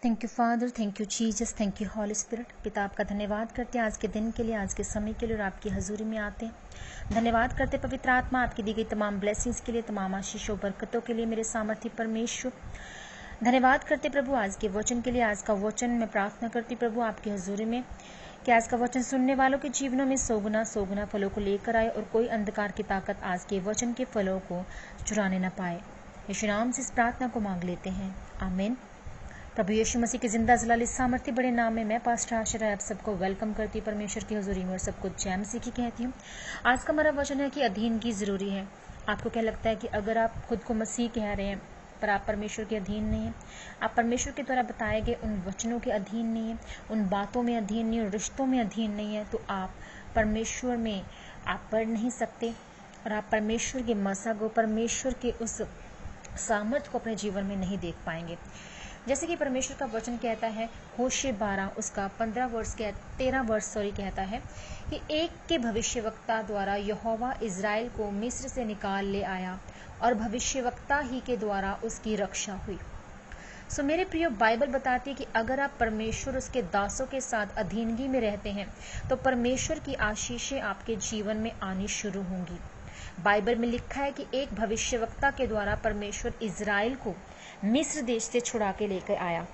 Thank you Father, thank you Jesus, thank you Holy Spirit. पिता आपका धन्यवाद करते हैं आज के दिन के लिए, आज के समय के लिए, और आपकी हजूरी में आते हैं। धन्यवाद करते पवित्र आत्मा आपकी दी गई तमाम ब्लेसिंग्स के लिए, तमाम आशीषों बरकतों के लिए मेरे सामर्थ्य परमेश्वर। धन्यवाद करते प्रभु आज के वचन के लिए। आज का वचन मैं प्रार्थना करती प्रभु आपकी हजूरी में कि आज का वचन सुनने वालों के जीवनों में सोगुना सोगुना फलों को लेकर आए और कोई अंधकार की ताकत आज के वचन के फलों को चुराने न पाए। यीशु नाम से इस प्रार्थना को मांग लेते हैं, आमीन। प्रभु यीशु मसीह के जिंदा जलाली सामर्थ्य बड़े नाम में मैं पास्टर आशा आप सबको वेलकम करती हूँ परमेश्वर की हजूरी में और सबको जय मसीह की कहती हूँ। आज का हमारा वचन है कि अधीनगी जरूरी है। आपको क्या लगता है कि अगर आप खुद को मसीह कह रहे हैं पर आप परमेश्वर के अधीन नहीं है, आप परमेश्वर के द्वारा बताए गए उन वचनों के अधीन नहीं है, उन बातों में अधीन नहीं है, उन रिश्तों में अधीन नहीं है, तो आप परमेश्वर में आप बढ़ नहीं सकते और आप परमेश्वर के मसा को, परमेश्वर के उस सामर्थ्य को अपने जीवन में नहीं देख पाएंगे। जैसे कि परमेश्वर का वचन कहता है, होशे 12 उसका 13 वर्ष कहता है कि एक के भविष्यवक्ता द्वारा यहोवा इज़राइल को मिस्र से निकाल ले आया और भविष्यवक्ता ही के द्वारा उसकी रक्षा हुई। सो मेरे प्रियो, बाइबल बताती है कि अगर आप परमेश्वर उसके दासों के साथ अधीनगी में रहते हैं तो परमेश्वर की आशीषें आपके जीवन में आनी शुरू होंगी। बाइबल में लिखा है कि एक भविष्यवक्ता के द्वारा परमेश्वर इज़राइल को मिस्र देश से छुड़ा के लेकर आया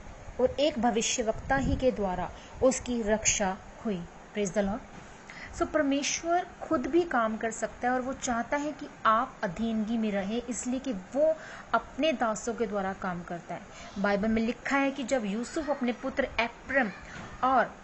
और एक भविष्यवक्ता ही के द्वारा उसकी रक्षा हुई। Praise the lord. सो परमेश्वर खुद भी काम कर सकता है और वो चाहता है कि आप अधीनगी में रहें, इसलिए कि वो अपने दासों के द्वारा काम करता है। बाइबल में लिखा है कि जब यूसुफ अपने पुत्र एप्रम और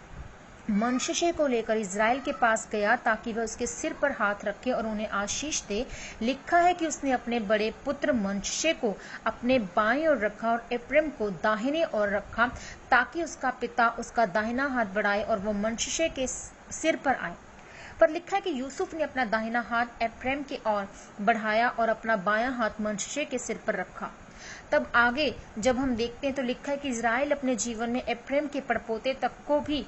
मनश्शे को लेकर इज़राइल के पास गया ताकि वह उसके सिर पर हाथ रखे और उन्हें आशीष दे, लिखा है कि उसने अपने बड़े पुत्र मनश्शे को अपने बाएं ओर रखा और एप्रम को दाहिने ओर रखा ताकि उसका पिता उसका दाहिना हाथ बढ़ाए और वो मनश्शे के सिर पर आए। पर लिखा है कि यूसुफ ने अपना दाहिना हाथ एप्रम की ओर बढ़ाया और अपना बायां हाथ मनश्शे के सिर पर रखा। तब आगे जब हम देखते हैं तो लिखा है कि इज़राइल अपने जीवन में एप्रम के पड़पोते तक को भी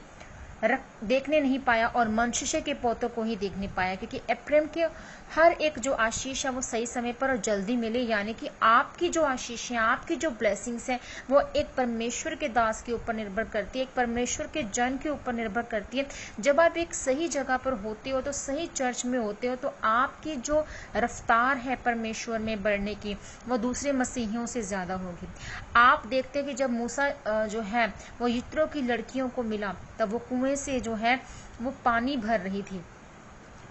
देखने नहीं पाया और मनश्शे के पोतों को ही देखने पाया, क्योंकि एप्रम के हर एक जो आशीष है वो सही समय पर और जल्दी मिले। यानी कि आपकी जो आशीष है, आपकी जो ब्लेसिंग्स है, वो एक परमेश्वर के दास के ऊपर निर्भर करती है, एक परमेश्वर के जन के ऊपर निर्भर करती है। जब आप एक सही जगह पर होते हो, तो सही चर्च में होते हो, तो आपकी जो रफ्तार है परमेश्वर में बढ़ने की वो दूसरे मसीहियों से ज्यादा होगी। आप देखते हैं कि जब मूसा जो है वो यित्रो की लड़कियों को मिला, तब वो कुएं से जो है वो पानी भर रही थी।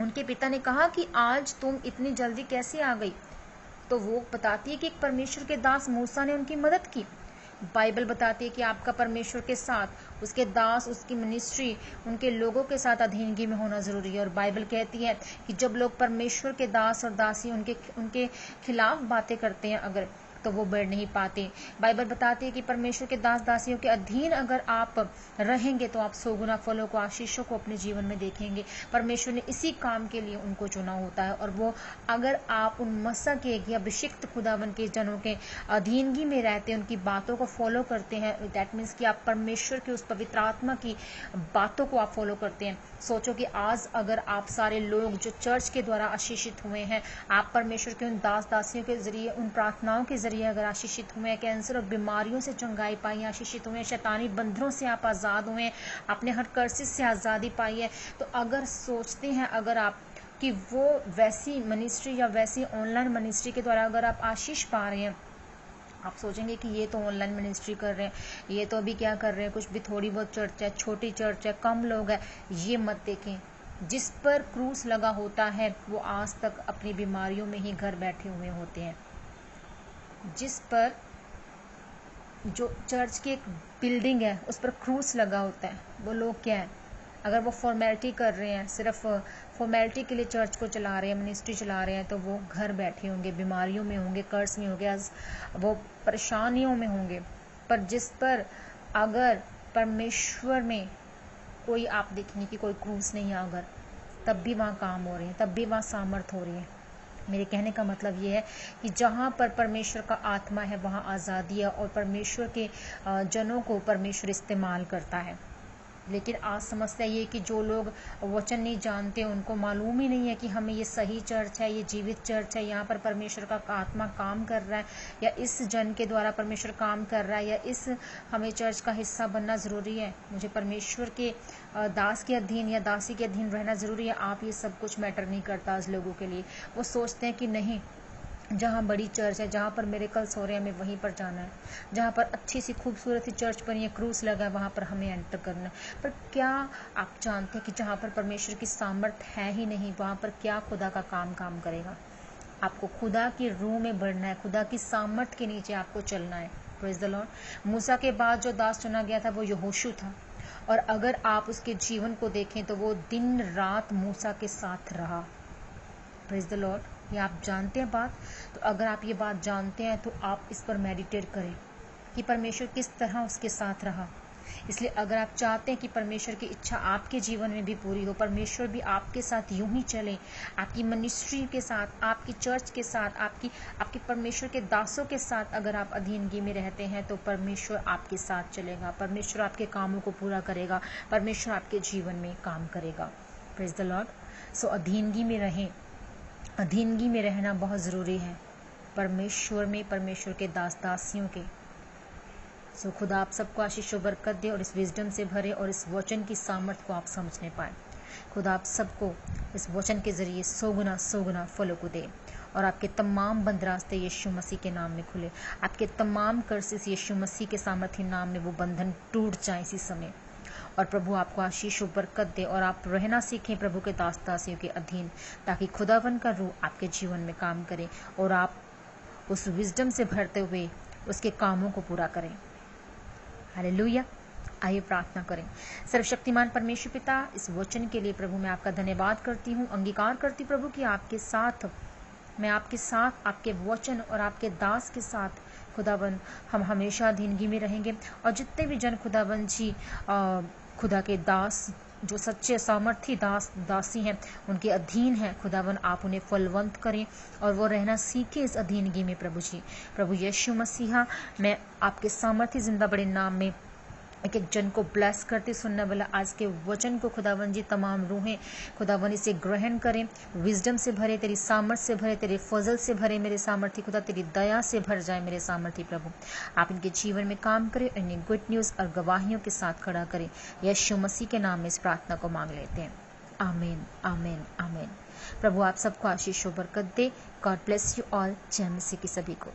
उनके पिता ने कहा कि आज तुम इतनी जल्दी कैसे आ गई? तो वो बताती है कि एक परमेश्वर के दास मूसा ने उनकी मदद की। बाइबल बताती है कि आपका परमेश्वर के साथ उसके दास, उसकी मिनिस्ट्री, उनके लोगों के साथ अधीनगी में होना जरूरी है। और बाइबल कहती है कि जब लोग परमेश्वर के दास और दासी उनके खिलाफ बातें करते हैं अगर, तो वो बढ़ नहीं पाते। बाइबल बताती है कि परमेश्वर के दास दासियों के अधीन अगर आप रहेंगे तो आप सोगुना फलों को, आशीषों को अपने जीवन में देखेंगे। परमेश्वर ने इसी काम के लिए उनको चुना होता है। और वो अगर आप उन मसा के या अभिषिक्त खुदावन के जनों के अधीनगी में रहते हैं, उनकी बातों को फॉलो करते हैं, दैट मीन्स कि आप परमेश्वर के उस पवित्र आत्मा की बातों को आप फॉलो करते हैं। सोचो कि आज अगर आप सारे लोग जो चर्च के द्वारा आशीषित हुए हैं, आप परमेश्वर के उन दास दासियों के जरिए, उन प्रार्थनाओं के जरिए अगर आशीषित हुए हैं, कैंसर और बीमारियों से चंगाई पाई, आशीषित हुए हैं, शैतानी बंधनों से आप आज़ाद हुए हैं, आपने हर कर्सिस से आज़ादी पाई है, तो अगर सोचते हैं अगर आप कि वो वैसी मिनिस्ट्री या वैसी ऑनलाइन मिनिस्ट्री के द्वारा अगर आप आशीष पा रहे हैं, आप सोचेंगे कि ये तो ऑनलाइन मिनिस्ट्री कर रहे हैं, ये तो अभी क्या कर रहे हैं, कुछ भी थोड़ी बहुत चर्च है, छोटी चर्च है, कम लोग हैं। ये मत देखें। जिस पर क्रूस लगा होता है वो आज तक अपनी बीमारियों में ही घर बैठे हुए होते हैं। जिस पर जो चर्च की एक बिल्डिंग है उस पर क्रूस लगा होता है, वो लोग क्या है, अगर वो फॉर्मेलिटी कर रहे हैं, सिर्फ फॉर्मेलिटी के लिए चर्च को चला रहे हैं, मिनिस्ट्री चला रहे हैं, तो वो घर बैठे होंगे, बीमारियों में होंगे, कर्ज में होंगे, वो परेशानियों में होंगे। पर जिस पर अगर परमेश्वर में कोई आप देखेंगे कि कोई क्रूस नहीं है, अगर तब भी वहाँ काम हो रहे हैं, तब भी वहाँ सामर्थ हो रही है। मेरे कहने का मतलब ये है कि जहाँ पर परमेश्वर का आत्मा है वहाँ आज़ादी है और परमेश्वर के जनों को परमेश्वर इस्तेमाल करता है। लेकिन आज समस्या ये कि जो लोग वचन नहीं जानते, उनको मालूम ही नहीं है कि हमें ये सही चर्च है, ये जीवित चर्च है, यहाँ पर परमेश्वर का आत्मा काम कर रहा है, या इस जन के द्वारा परमेश्वर काम कर रहा है, या इस हमें चर्च का हिस्सा बनना ज़रूरी है, मुझे परमेश्वर के दास के अधीन या दासी के अधीन रहना ज़रूरी है। आप ये सब कुछ मैटर नहीं करता आज लोगों के लिए। वो सोचते हैं कि नहीं, जहाँ बड़ी चर्च है, जहाँ पर मिरेकल्स हो रहे हैं, हमें वहीं पर जाना है, जहाँ पर अच्छी सी खूबसूरत सी चर्च बनी है, क्रूस लगा है, वहाँ पर हमें एंटर करना है। पर क्या आप जानते हैं कि जहाँ पर परमेश्वर की सामर्थ है ही नहीं, वहाँ पर क्या खुदा का काम करेगा? आपको खुदा की रूह में बढ़ना है, खुदा की सामर्थ के नीचे आपको चलना है। Praise the Lord. मूसा के बाद जो दास चुना गया था वो यहोशू था, और अगर आप उसके जीवन को देखें तो वो दिन रात मूसा के साथ रहा। Praise the Lord. ये आप जानते हैं बात? तो अगर आप ये बात जानते हैं तो आप इस पर मेडिटेट करें कि परमेश्वर किस तरह उसके साथ रहा। इसलिए अगर आप चाहते हैं कि परमेश्वर की इच्छा आपके जीवन में भी पूरी हो, परमेश्वर भी आपके साथ यूं ही चले, आपकी मिनिस्ट्री के साथ, आपकी चर्च के साथ, आपकी परमेश्वर के दासों के साथ अगर आप अधीनगी में रहते हैं तो परमेश्वर आपके साथ चलेगा, परमेश्वर आपके कामों को पूरा करेगा, परमेश्वर आपके जीवन में काम करेगा। Praise the lord. सो अधीनगी में रहें। अधीनगी में रहना बहुत ज़रूरी है परमेश्वर में, परमेश्वर के दास दासियों के। सो खुदा आप सबको आशीष और बरकत दे और इस विजडम से भरे और इस वचन की सामर्थ को आप समझने पाए। खुदा आप सबको इस वचन के जरिए 100 गुना फलों को दे और आपके तमाम बंद रास्ते यीशु मसीह के नाम में खुले। आपके तमाम कर्सेस यीशु मसीह के सामर्थी नाम में वो बंधन टूट जाए इसी समय। और प्रभु आपको आशीष और बरकत दे और आप रहना सीखें प्रभु के दास दासियों के अधीन, ताकि खुदावन का रूह आपके जीवन में काम करे और आप उस विजडम से भरते हुए उसके कामों को पूरा करें। हालेलुया। आइए प्रार्थना करें। सर्वशक्तिमान परमेश्वर पिता, इस वचन के लिए प्रभु मैं आपका धन्यवाद करती हूँ, अंगीकार करती हूँ प्रभु कि आपके साथ, मैं आपके साथ, आपके वचन और आपके दास के साथ खुदावन हम हमेशा अधीनगी में रहेंगे। और जितने भी जन खुदावन जी खुदा के दास जो सच्चे सामर्थी दास दासी हैं उनके अधीन हैं, खुदावन आप उन्हें फलवंत करें और वो रहना सीखे इस अधीनगी में। प्रभु जी, प्रभु यीशु मसीहा, मैं आपके सामर्थी जिंदा बड़े नाम में एक एक जन को ब्लेस करते सुनने वाला आज के वचन को खुदावन जी तमाम रूहें खुदावन इसे ग्रहण करें, विजडम से भरे, तेरी सामर्थ से भरे, तेरे फजल से भरे मेरे सामर्थी खुदा, तेरी दया से भर जाए मेरे सामर्थी प्रभु। आप इनके जीवन में काम करें, इन्हें गुड न्यूज़ और गवाहियों के साथ खड़ा करें। यीशु मसीह के नाम में इस प्रार्थना को मांग लेते हैं। आमीन, आमीन, आमीन। प्रभु आप सबको आशीष और बरकत दे। God bless you all. जय मसीह की सभी को।